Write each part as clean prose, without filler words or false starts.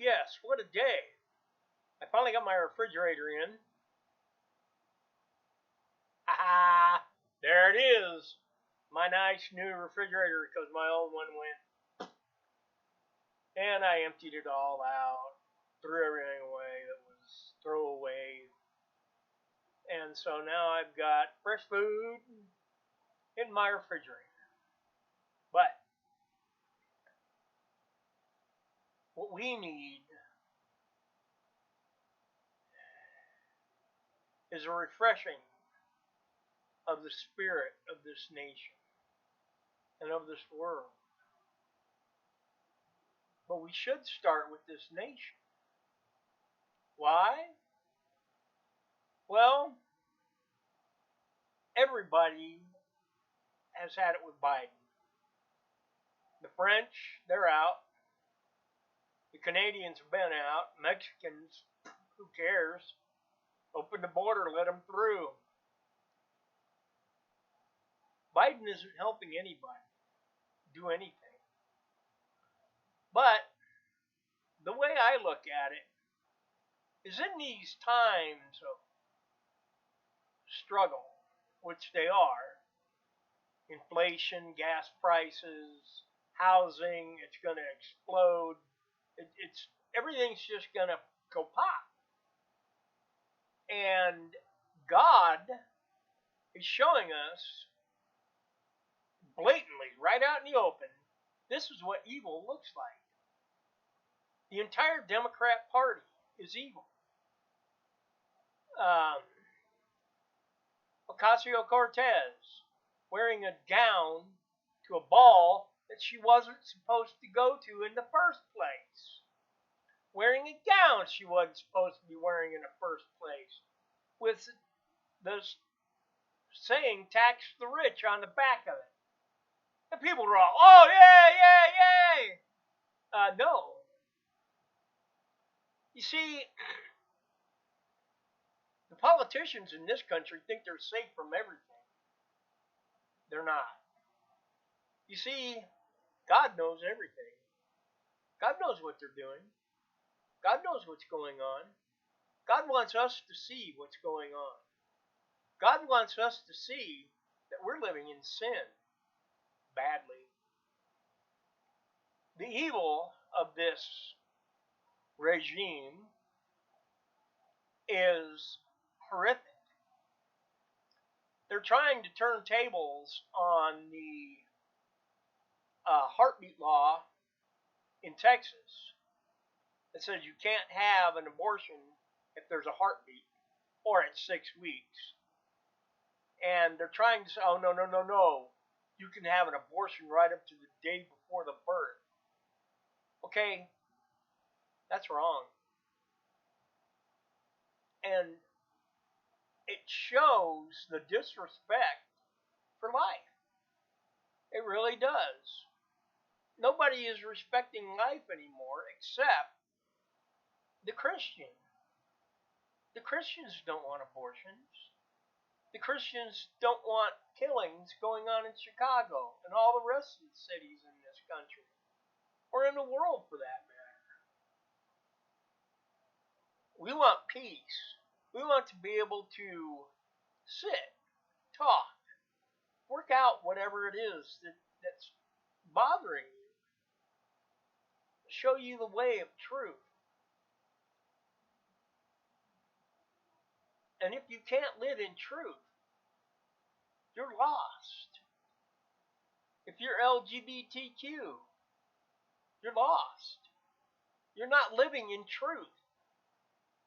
Yes, what a day. I finally got my refrigerator in. Ah, there it is. My nice new refrigerator because my old one went. And I emptied it all out, threw everything away that was throwaway. And so now I've got fresh food in my refrigerator. But what we need is a refreshing of the spirit of this nation and of this world. But we should start with this nation. Why? Well, everybody has had it with Biden. The French, they're out. The Canadians have been out. Mexicans, who cares? Open the border, let them through. Biden isn't helping anybody do anything. But the way I look at it is in these times of struggle, which they are, inflation, gas prices, housing, it's going to explode. It's everything's just going to go pop. And God is showing us blatantly, right out in the open, this is what evil looks like. The entire Democrat Party is evil. Ocasio-Cortez wearing a gown to a ball that she wasn't supposed to go to in the first place. Wearing a gown she wasn't supposed to be wearing in the first place. With the saying, tax the rich on the back of it. And people were all, oh, yay. No. You see, the politicians in this country think they're safe from everything. They're not. You see, God knows everything. God knows what they're doing. God knows what's going on. God wants us to see what's going on. God wants us to see that we're living in sin badly. The evil of this regime is horrific. They're trying to turn tables on the heartbeat law in Texas that says you can't have an abortion if there's a heartbeat or at 6 weeks. And they're trying to say, oh, no. You can have an abortion right up to the day before the birth. Okay, that's wrong. And it shows the disrespect for life. It really does. Nobody is respecting life anymore except the Christian. The Christians don't want abortions. The Christians don't want killings going on in Chicago and all the rest of the cities in this country, or in the world for that matter. We want peace. We want to be able to sit, talk, work out whatever it is that's bothering you. Show you the way of truth. And if you can't live in truth, you're lost. If you're LGBTQ, you're lost. You're not living in truth.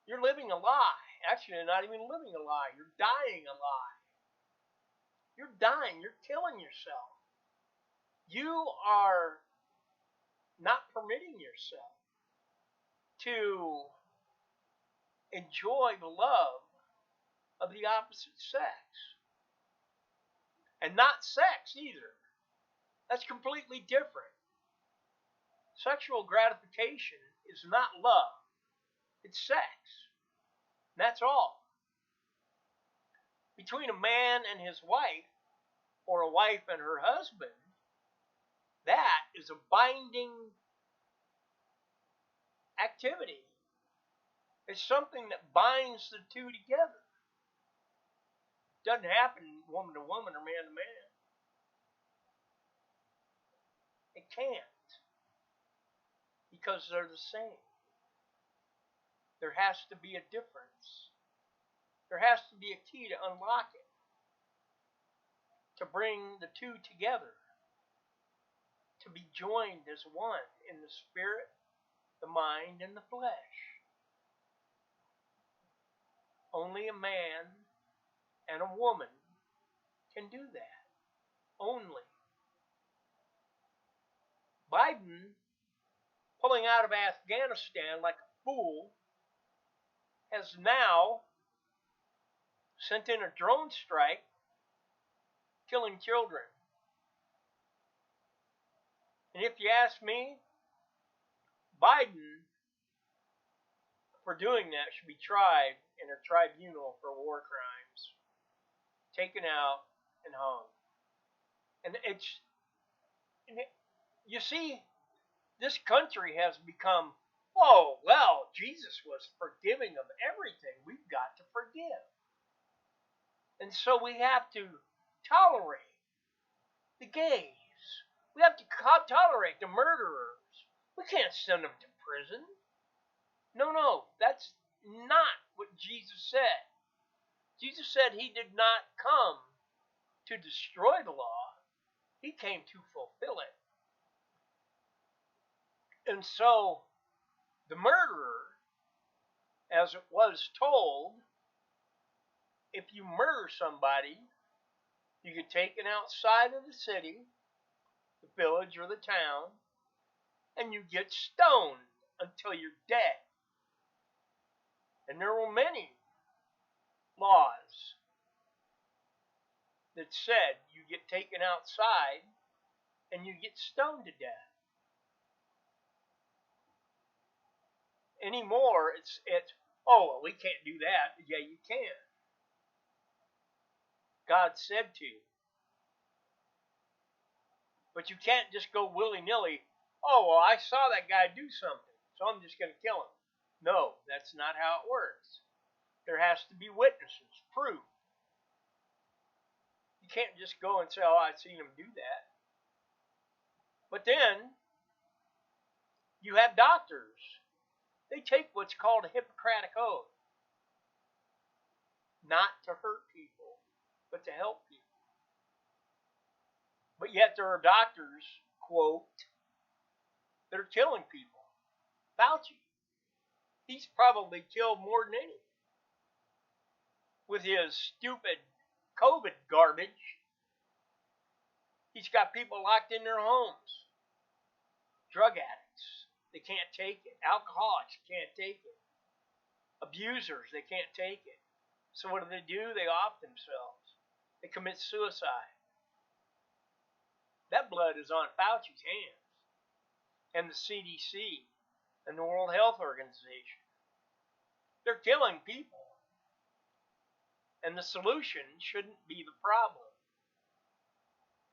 You're living a lie. Actually, you're not even living a lie. You're dying a lie. You're dying. You're killing yourself. You are not permitting yourself to enjoy the love of the opposite sex. And not sex either. That's completely different. Sexual gratification is not love. It's sex. And that's all. Between a man and his wife, or a wife and her husband, that is a binding activity. It's something that binds the two together. It doesn't happen woman to woman or man to man. It can't, because they're the same. There has to be a difference. There has to be a key to unlock it, to bring the two together, to be joined as one in the spirit, the mind, and the flesh. Only a man and a woman can do that. Only. Biden, pulling out of Afghanistan like a fool, has now sent in a drone strike, killing children. And if you ask me, Biden, for doing that, should be tried in a tribunal for war crimes, taken out and hung. And you see, this country has become, oh, well, Jesus was forgiving of everything. We've got to forgive. And so we have to tolerate the gays. We have to tolerate the murderers. We can't send them to prison. No, that's not what Jesus said. Jesus said he did not come to destroy the law. He came to fulfill it. And so, the murderer, as it was told, if you murder somebody, you get taken outside of the city, the village, or the town, and you get stoned until you're dead. And there were many laws that said you get taken outside and you get stoned to death. Anymore, it's oh, well, we can't do that. Yeah, you can. God said to. But you can't just go willy-nilly, oh, well, I saw that guy do something, so I'm just going to kill him. No, that's not how it works. There has to be witnesses, proof. You can't just go and say, oh, I've seen him do that. But then, you have doctors. They take what's called a Hippocratic oath. Not to hurt people, but to help people. But yet there are doctors, quote, that are killing people. Fauci. He's probably killed more than any. With his stupid COVID garbage, he's got people locked in their homes. Drug addicts, they can't take it. Alcoholics can't take it. Abusers, they can't take it. So what do? They off themselves. They commit suicide. That blood is on Fauci's hands. And the CDC and the World Health Organization. They're killing people. And the solution shouldn't be the problem.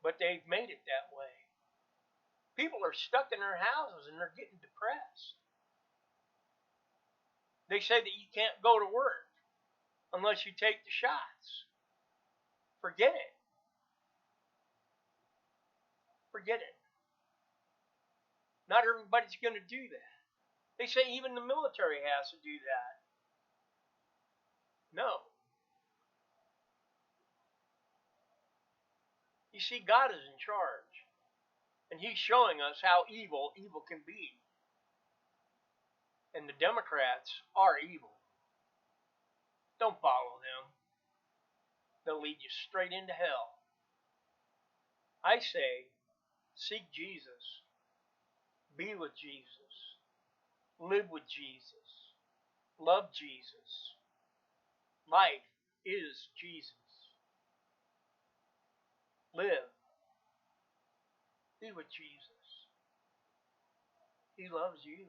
But they've made it that way. People are stuck in their houses and they're getting depressed. They say that you can't go to work unless you take the shots. Forget it. Forget it. Not everybody's going to do that. They say even the military has to do that. No. You see, God is in charge. And he's showing us how evil can be. And the Democrats are evil. Don't follow them. They'll lead you straight into hell. I say, seek Jesus. Be with Jesus. Live with Jesus. Love Jesus. Life is Jesus. Live. Be with Jesus. He loves you.